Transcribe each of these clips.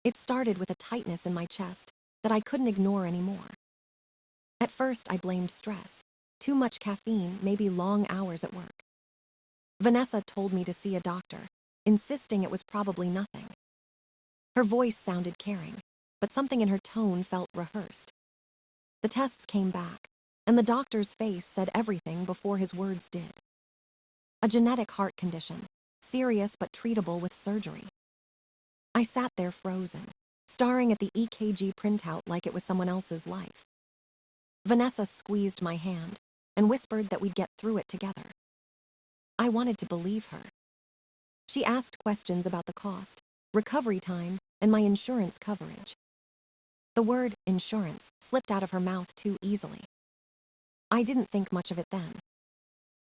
It started with a tightness in my chest that I couldn't ignore anymore. At first, I blamed stress. Too much caffeine, maybe long hours at work. Vanessa told me to see a doctor, insisting it was probably nothing. Her voice sounded caring, but something in her tone felt rehearsed. The tests came back, and the doctor's face said everything before his words did. A genetic heart condition, serious but treatable with surgery. I sat there frozen, staring at the EKG printout like it was someone else's life. Vanessa squeezed my hand and whispered that we'd get through it together. I wanted to believe her. She asked questions about the cost, recovery time, and my insurance coverage. The word insurance slipped out of her mouth too easily. I didn't think much of it then.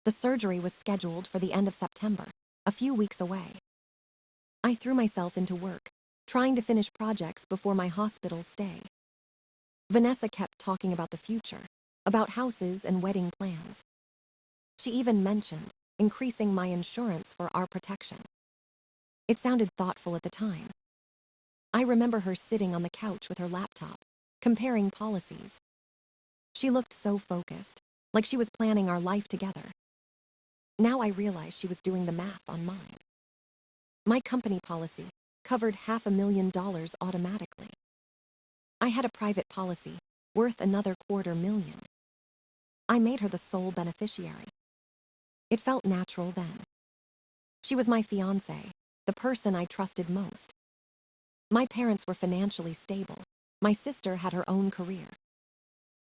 The surgery was scheduled for the end of September, a few weeks away. I threw myself into work, trying to finish projects before my hospital stay. Vanessa kept talking about the future, about houses and wedding plans. She even mentioned increasing my insurance for our protection. It sounded thoughtful at the time. I remember her sitting on the couch with her laptop, comparing policies. She looked so focused, like she was planning our life together. Now I realized she was doing the math on mine. My company policy covered $500,000 automatically. I had a private policy worth another $250,000. I made her the sole beneficiary. It felt natural then. She was my fiancée, the person I trusted most. My parents were financially stable. My sister had her own career.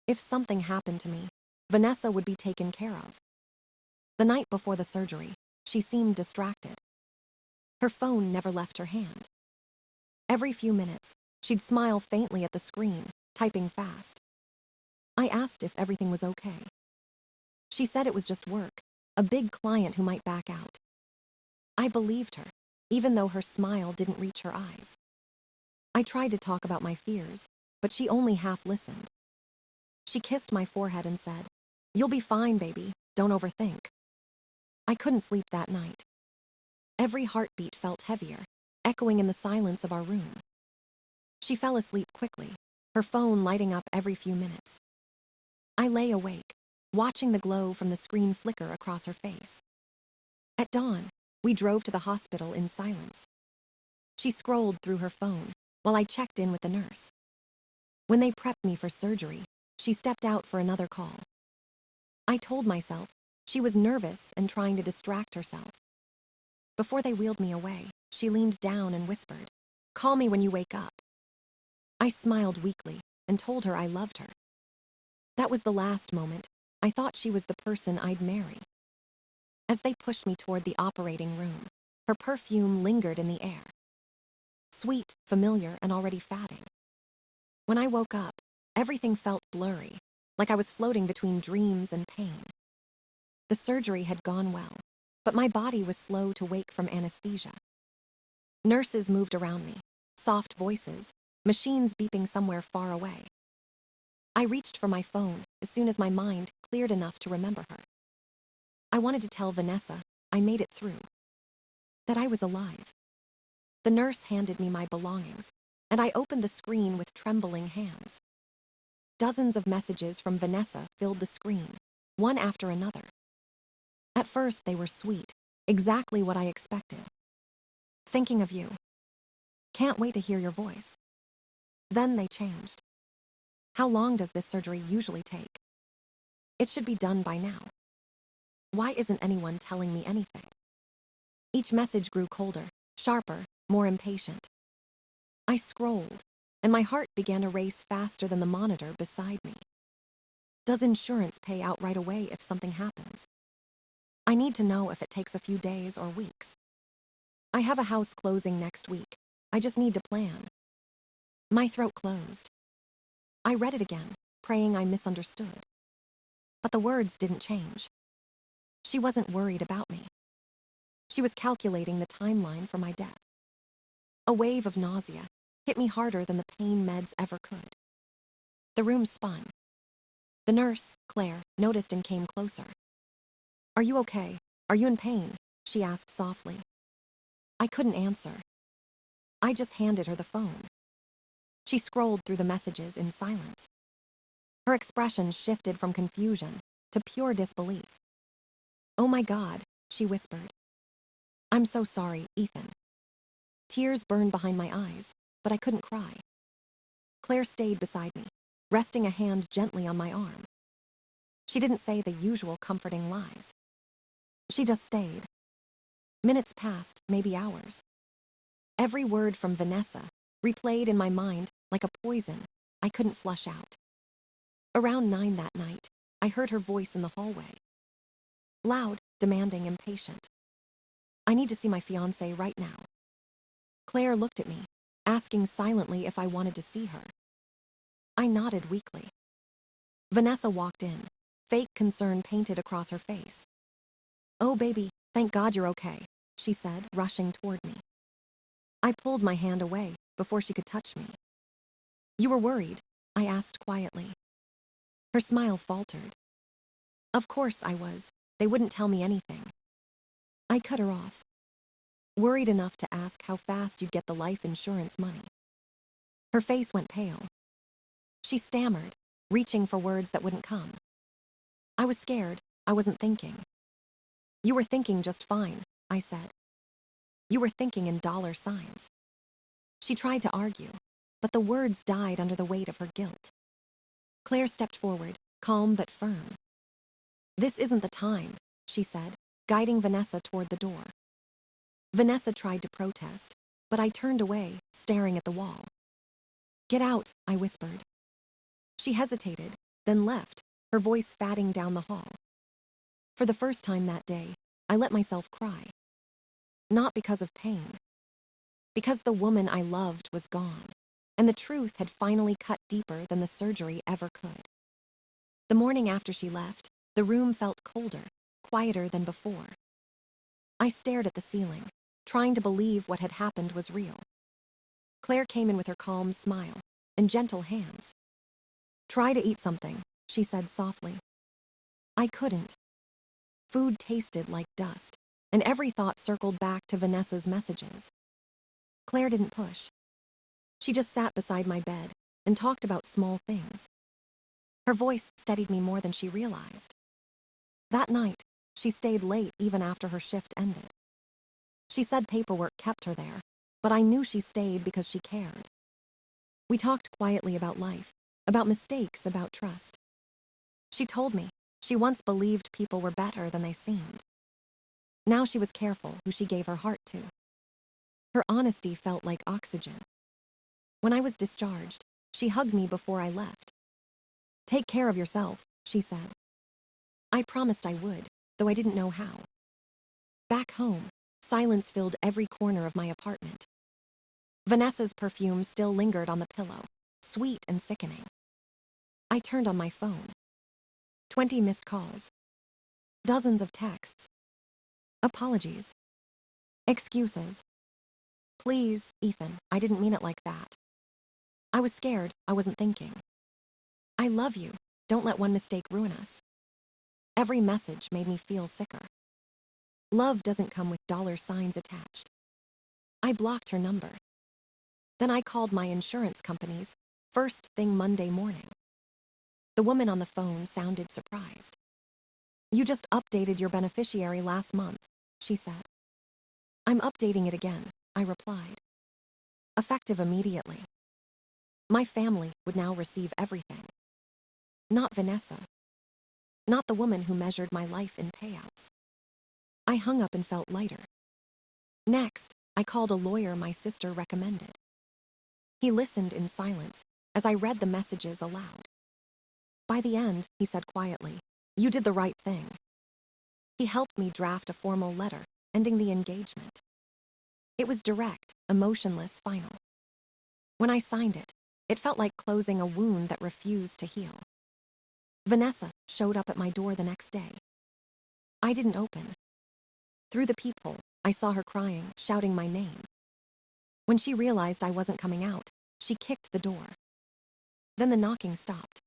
If something happened to me, Vanessa would be taken care of. The night before the surgery, she seemed distracted. Her phone never left her hand. Every few minutes, she'd smile faintly at the screen, typing fast. I asked if everything was okay. She said it was just work, a big client who might back out. I believed her, even though her smile didn't reach her eyes. I tried to talk about my fears, but she only half listened. She kissed my forehead and said, "You'll be fine, baby, don't overthink." I couldn't sleep that night. Every heartbeat felt heavier, echoing in the silence of our room. She fell asleep quickly, her phone lighting up every few minutes. I lay awake, watching the glow from the screen flicker across her face. At dawn, we drove to the hospital in silence. She scrolled through her phone while I checked in with the nurse. When they prepped me for surgery, she stepped out for another call. I told myself she was nervous and trying to distract herself. Before they wheeled me away, she leaned down and whispered, "Call me when you wake up." I smiled weakly and told her I loved her. That was the last moment I thought she was the person I'd marry. As they pushed me toward the operating room, her perfume lingered in the air. Sweet, familiar, and already fatting. When I woke up, everything felt blurry, like I was floating between dreams and pain. The surgery had gone well, but my body was slow to wake from anesthesia. Nurses moved around me, soft voices, machines beeping somewhere far away. I reached for my phone as soon as my mind cleared enough to remember her. I wanted to tell Vanessa I made it through, that I was alive. The nurse handed me my belongings, and I opened the screen with trembling hands. Dozens of messages from Vanessa filled the screen, one after another. At first, they were sweet, exactly what I expected. "Thinking of you. Can't wait to hear your voice." Then they changed. "How long does this surgery usually take? It should be done by now. Why isn't anyone telling me anything?" Each message grew colder, sharper, more impatient. I scrolled, and my heart began to race faster than the monitor beside me. Does insurance pay out right away if something happens? I need to know if it takes a few days or weeks. I have a house closing next week. I just need to plan. My throat closed. I read it again, praying I misunderstood. But the words didn't change. She wasn't worried about me. She was calculating the timeline for my death. A wave of nausea hit me harder than the pain meds ever could. The room spun. The nurse, Claire, noticed and came closer. "Are you okay? Are you in pain?" she asked softly. I couldn't answer. I just handed her the phone. She scrolled through the messages in silence. Her expression shifted from confusion to pure disbelief. "Oh my God," she whispered. "I'm so sorry, Ethan." Tears burned behind my eyes, but I couldn't cry. Claire stayed beside me, resting a hand gently on my arm. She didn't say the usual comforting lies. She just stayed. Minutes passed, maybe hours. Every word from Vanessa replayed in my mind like a poison I couldn't flush out. Around 9 that night, I heard her voice in the hallway. Loud, demanding, impatient. "I need to see my fiancé right now." Claire looked at me, asking silently if I wanted to see her. I nodded weakly. Vanessa walked in, fake concern painted across her face. "Oh baby, thank God you're okay," she said, rushing toward me. I pulled my hand away before she could touch me. "You were worried?" I asked quietly. Her smile faltered. "Of course I was. They wouldn't tell me anything." I cut her off. Worried enough to ask how fast you'd get the life insurance money. Her face went pale. She stammered, reaching for words that wouldn't come. I was scared. I wasn't thinking. "You were thinking just fine," I said. "You were thinking in dollar signs." She tried to argue, but the words died under the weight of her guilt. Claire stepped forward, calm but firm. "This isn't the time," she said, guiding Vanessa toward the door. Vanessa tried to protest, but I turned away, staring at the wall. "Get out," I whispered. She hesitated, then left, her voice fatting down the hall. For the first time that day, I let myself cry. Not because of pain. Because the woman I loved was gone, and the truth had finally cut deeper than the surgery ever could. The morning after she left, the room felt colder, quieter than before. I stared at the ceiling, trying to believe what had happened was real. Claire came in with her calm smile and gentle hands. "Try to eat something," she said softly. I couldn't. Food tasted like dust, and every thought circled back to Vanessa's messages. Claire didn't push. She just sat beside my bed and talked about small things. Her voice steadied me more than she realized. That night, she stayed late even after her shift ended. She said paperwork kept her there, but I knew she stayed because she cared. We talked quietly about life, about mistakes, about trust. She told me she once believed people were better than they seemed. Now she was careful who she gave her heart to. Her honesty felt like oxygen. When I was discharged, she hugged me before I left. "Take care of yourself," she said. I promised I would, though I didn't know how. Back home, silence filled every corner of my apartment. Vanessa's perfume still lingered on the pillow, sweet and sickening. I turned on my phone. 20 missed calls. Dozens of texts. Apologies. Excuses. "Please, Ethan, I didn't mean it like that." I was scared. I wasn't thinking. "I love you. Don't let one mistake ruin us." Every message made me feel sicker. Love doesn't come with dollar signs attached. I blocked her number. Then I called my insurance companies, first thing Monday morning. The woman on the phone sounded surprised. "You just updated your beneficiary last month," she said. "I'm updating it again," I replied. Effective immediately. My family would now receive everything. Not Vanessa. Not the woman who measured my life in payouts. I hung up and felt lighter. Next, I called a lawyer my sister recommended. He listened in silence as I read the messages aloud. By the end, he said quietly, "You did the right thing." He helped me draft a formal letter, ending the engagement. It was direct, emotionless, final. When I signed it, it felt like closing a wound that refused to heal. Vanessa showed up at my door the next day. I didn't open. Through the peephole, I saw her crying, shouting my name. When she realized I wasn't coming out, she kicked the door. Then the knocking stopped.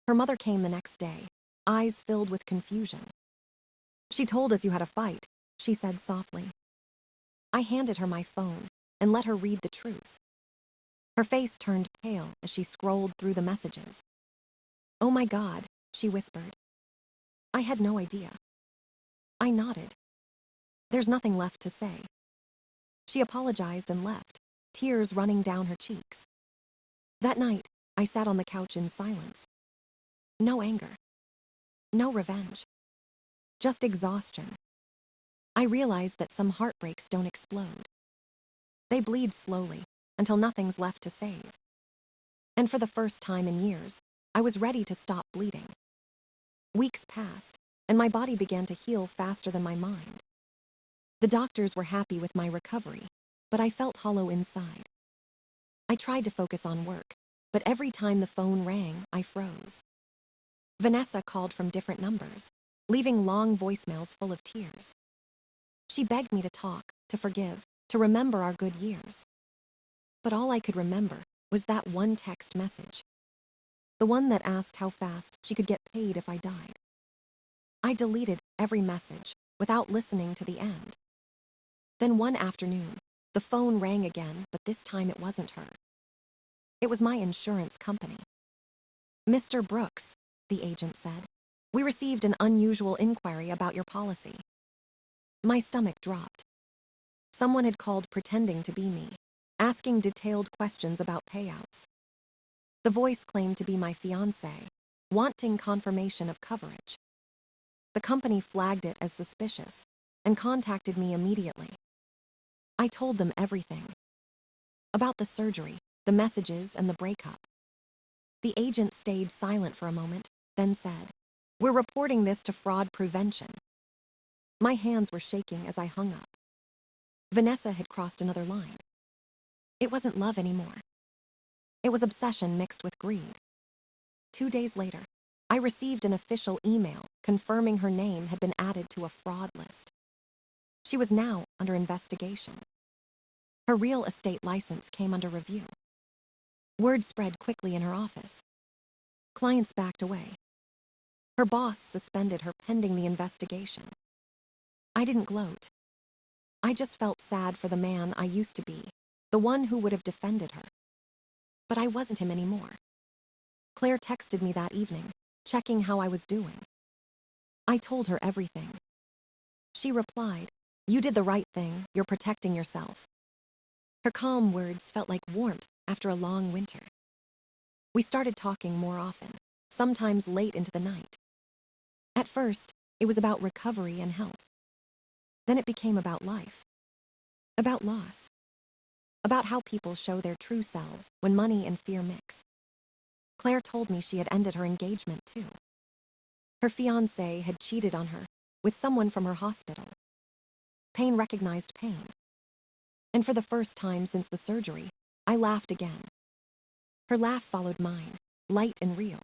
Her mother came the next day, eyes filled with confusion. "She told us you had a fight," she said softly. I handed her my phone and let her read the truth. Her face turned pale as she scrolled through the messages. "Oh my God," she whispered. I had no idea. I nodded. There's nothing left to say. She apologized and left, tears running down her cheeks. That night, I sat on the couch in silence. No anger. No revenge. Just exhaustion. I realized that some heartbreaks don't explode. They bleed slowly, until nothing's left to save. And for the first time in years, I was ready to stop bleeding. Weeks passed, and my body began to heal faster than my mind. The doctors were happy with my recovery, but I felt hollow inside. I tried to focus on work, but every time the phone rang, I froze. Vanessa called from different numbers, leaving long voicemails full of tears. She begged me to talk, to forgive, to remember our good years. But all I could remember was that one text message. The one that asked how fast she could get paid if I died. I deleted every message without listening to the end. Then one afternoon, the phone rang again, but this time it wasn't her. It was my insurance company. "Mr. Brooks," the agent said, "we received an unusual inquiry about your policy." My stomach dropped. Someone had called pretending to be me, asking detailed questions about payouts. The voice claimed to be my fiancée, wanting confirmation of coverage. The company flagged it as suspicious and contacted me immediately. I told them everything. About the surgery, the messages, and the breakup. The agent stayed silent for a moment, then said, "We're reporting this to fraud prevention." My hands were shaking as I hung up. Vanessa had crossed another line. It wasn't love anymore. It was obsession mixed with greed. 2 days later, I received an official email confirming her name had been added to a fraud list. She was now under investigation. Her real estate license came under review. Word spread quickly in her office. Clients backed away. Her boss suspended her pending the investigation. I didn't gloat. I just felt sad for the man I used to be, the one who would have defended her. But I wasn't him anymore. Claire texted me that evening, checking how I was doing. I told her everything. She replied, "You did the right thing, you're protecting yourself." Her calm words felt like warmth after a long winter. We started talking more often, sometimes late into the night. At first, it was about recovery and health. Then it became about life. About loss. About how people show their true selves when money and fear mix. Claire told me she had ended her engagement too. Her fiancé had cheated on her with someone from her hospital. Pain recognized pain. And for the first time since the surgery, I laughed again. Her laugh followed mine, light and real.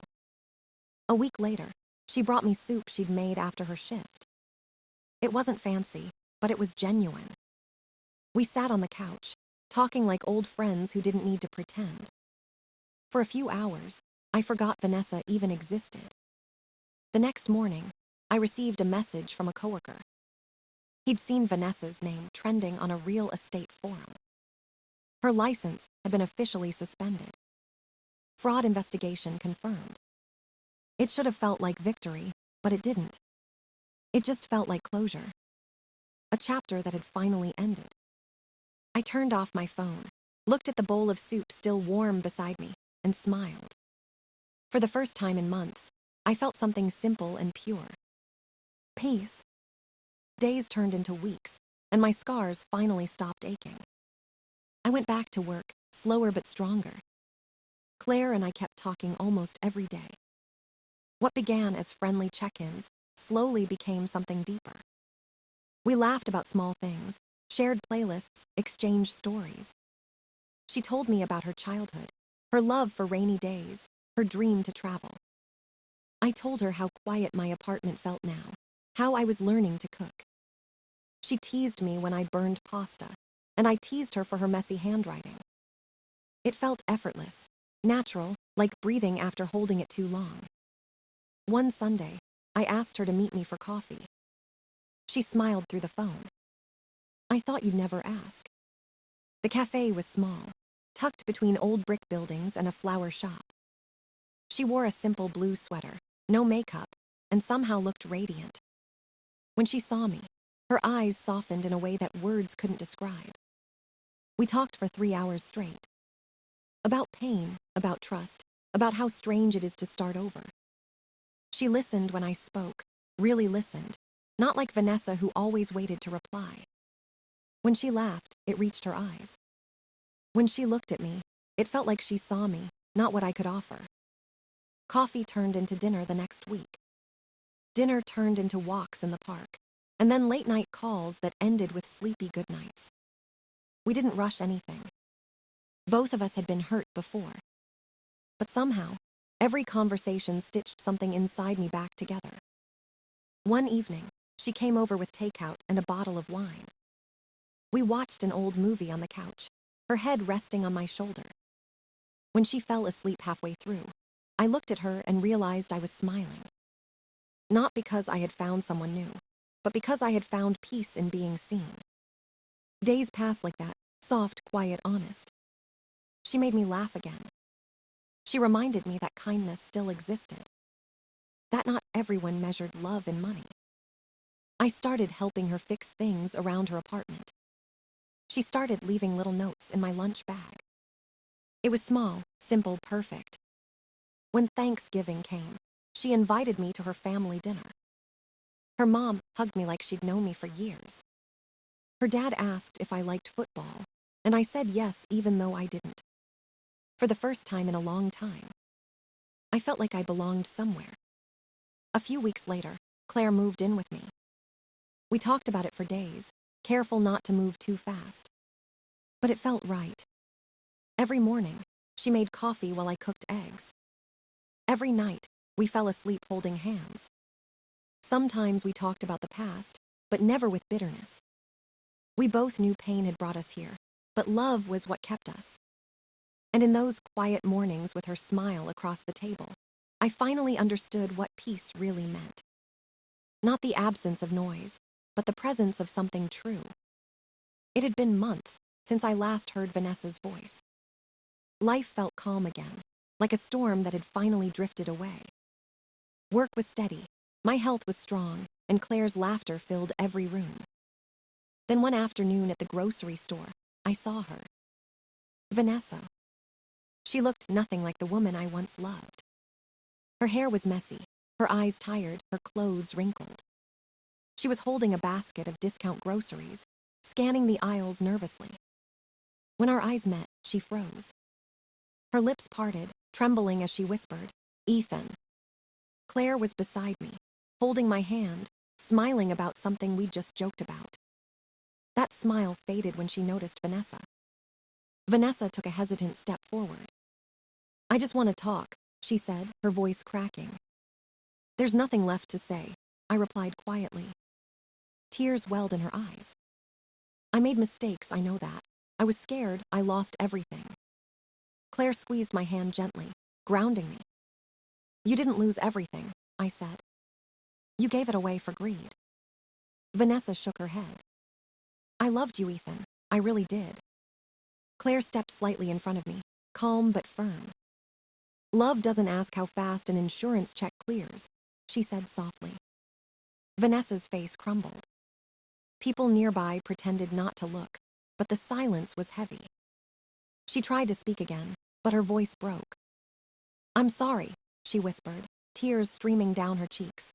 A week later, she brought me soup she'd made after her shift. It wasn't fancy, but it was genuine. We sat on the couch, talking like old friends who didn't need to pretend. For a few hours, I forgot Vanessa even existed. The next morning, I received a message from a coworker. He'd seen Vanessa's name trending on a real estate forum. Her license had been officially suspended. Fraud investigation confirmed. It should have felt like victory, but it didn't. It just felt like closure. A chapter that had finally ended. I turned off my phone, looked at the bowl of soup still warm beside me, and smiled. For the first time in months, I felt something simple and pure. Peace. Days turned into weeks, and my scars finally stopped aching. I went back to work, slower but stronger. Claire and I kept talking almost every day. What began as friendly check-ins slowly became something deeper. We laughed about small things, shared playlists, exchanged stories. She told me about her childhood, her love for rainy days, her dream to travel. I told her how quiet my apartment felt now, how I was learning to cook. She teased me when I burned pasta, and I teased her for her messy handwriting. It felt effortless, natural, like breathing after holding it too long. One Sunday, I asked her to meet me for coffee. She smiled through the phone. "I thought you'd never ask." The cafe was small, tucked between old brick buildings and a flower shop. She wore a simple blue sweater, no makeup, and somehow looked radiant. When she saw me, her eyes softened in a way that words couldn't describe. We talked for 3 hours straight. About pain, about trust, about how strange it is to start over. She listened when I spoke, really listened, not like Vanessa who always waited to reply. When she laughed, it reached her eyes. When she looked at me, it felt like she saw me, not what I could offer. Coffee turned into dinner the next week. Dinner turned into walks in the park, and then late-night calls that ended with sleepy goodnights. We didn't rush anything. Both of us had been hurt before. But somehow, every conversation stitched something inside me back together. One evening, she came over with takeout and a bottle of wine. We watched an old movie on the couch, her head resting on my shoulder. When she fell asleep halfway through, I looked at her and realized I was smiling. Not because I had found someone new, but because I had found peace in being seen. Days passed like that, soft, quiet, honest. She made me laugh again. She reminded me that kindness still existed. That not everyone measured love in money. I started helping her fix things around her apartment. She started leaving little notes in my lunch bag. It was small, simple, perfect. When Thanksgiving came, she invited me to her family dinner. Her mom hugged me like she'd known me for years. Her dad asked if I liked football, and I said yes even though I didn't. For the first time in a long time, I felt like I belonged somewhere. A few weeks later, Claire moved in with me. We talked about it for days, careful not to move too fast. But it felt right. Every morning, she made coffee while I cooked eggs. Every night, we fell asleep holding hands. Sometimes we talked about the past, but never with bitterness. We both knew pain had brought us here, but love was what kept us. And in those quiet mornings with her smile across the table, I finally understood what peace really meant. Not the absence of noise, but the presence of something true. It had been months since I last heard Vanessa's voice. Life felt calm again, like a storm that had finally drifted away. Work was steady, my health was strong, and Claire's laughter filled every room. Then one afternoon at the grocery store, I saw her. Vanessa. She looked nothing like the woman I once loved. Her hair was messy, her eyes tired, her clothes wrinkled. She was holding a basket of discount groceries, scanning the aisles nervously. When our eyes met, she froze. Her lips parted, trembling as she whispered, "Ethan." Claire was beside me, holding my hand, smiling about something we'd just joked about. That smile faded when she noticed Vanessa. Vanessa took a hesitant step forward. "I just want to talk," she said, her voice cracking. "There's nothing left to say," I replied quietly. Tears welled in her eyes. "I made mistakes, I know that. I was scared, I lost everything." Claire squeezed my hand gently, grounding me. "You didn't lose everything," I said. "You gave it away for greed." Vanessa shook her head. "I loved you, Ethan. I really did." Claire stepped slightly in front of me, calm but firm. "Love doesn't ask how fast an insurance check clears," she said softly. Vanessa's face crumbled. People nearby pretended not to look, but the silence was heavy. She tried to speak again, but her voice broke. "I'm sorry," she whispered, tears streaming down her cheeks.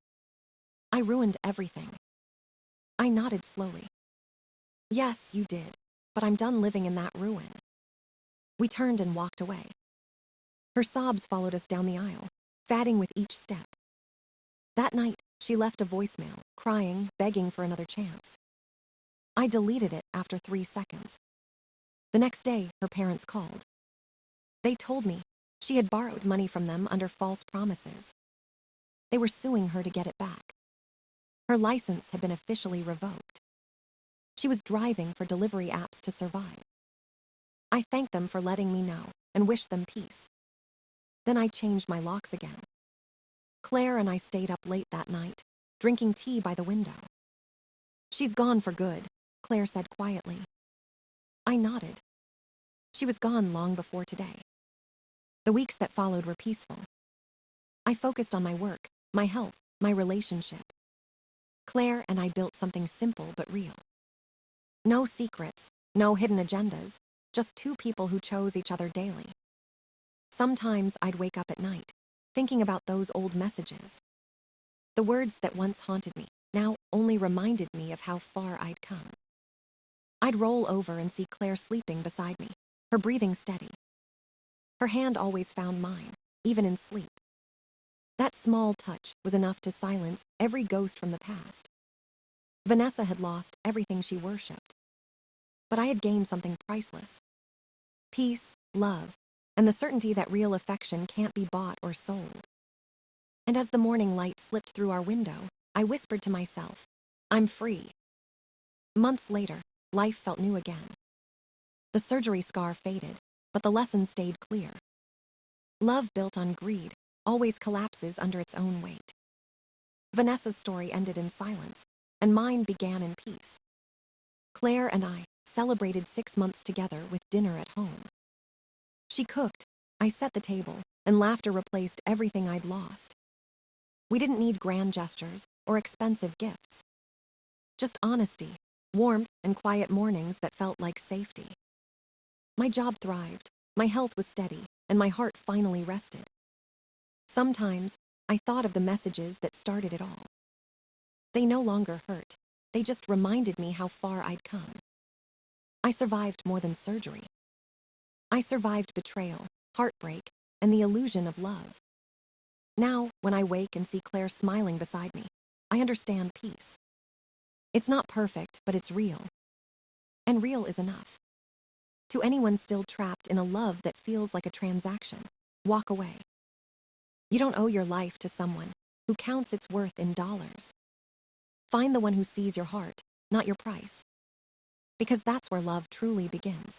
"I ruined everything." I nodded slowly. "Yes, you did, but I'm done living in that ruin." We turned and walked away. Her sobs followed us down the aisle, fatting with each step. That night, she left a voicemail, crying, begging for another chance. I deleted it after 3 seconds. The next day, her parents called. They told me she had borrowed money from them under false promises. They were suing her to get it back. Her license had been officially revoked. She was driving for delivery apps to survive. I thanked them for letting me know and wished them peace. Then I changed my locks again. Claire and I stayed up late that night, drinking tea by the window. "She's gone for good," Claire said quietly. I nodded. She was gone long before today. The weeks that followed were peaceful. I focused on my work, my health, my relationship. Claire and I built something simple but real. No secrets, no hidden agendas, just two people who chose each other daily. Sometimes I'd wake up at night, thinking about those old messages. The words that once haunted me, now only reminded me of how far I'd come. I'd roll over and see Claire sleeping beside me, her breathing steady. Her hand always found mine, even in sleep. That small touch was enough to silence every ghost from the past. Vanessa had lost everything she worshipped. But I had gained something priceless. Peace, love, and the certainty that real affection can't be bought or sold. And as the morning light slipped through our window, I whispered to myself, I'm free. Months later, life felt new again. The surgery scar faded, but the lesson stayed clear. Love built on greed always collapses under its own weight. Vanessa's story ended in silence, and mine began in peace. Claire and I celebrated 6 months together with dinner at home. She cooked, I set the table, and laughter replaced everything I'd lost. We didn't need grand gestures or expensive gifts. Just honesty, warmth, and quiet mornings that felt like safety. My job thrived, my health was steady, and my heart finally rested. Sometimes, I thought of the messages that started it all. They no longer hurt, they just reminded me how far I'd come. I survived more than surgery. I survived betrayal, heartbreak, and the illusion of love. Now, when I wake and see Claire smiling beside me, I understand peace. It's not perfect, but it's real. And real is enough. To anyone still trapped in a love that feels like a transaction, walk away. You don't owe your life to someone who counts its worth in dollars. Find the one who sees your heart, not your price. Because that's where love truly begins.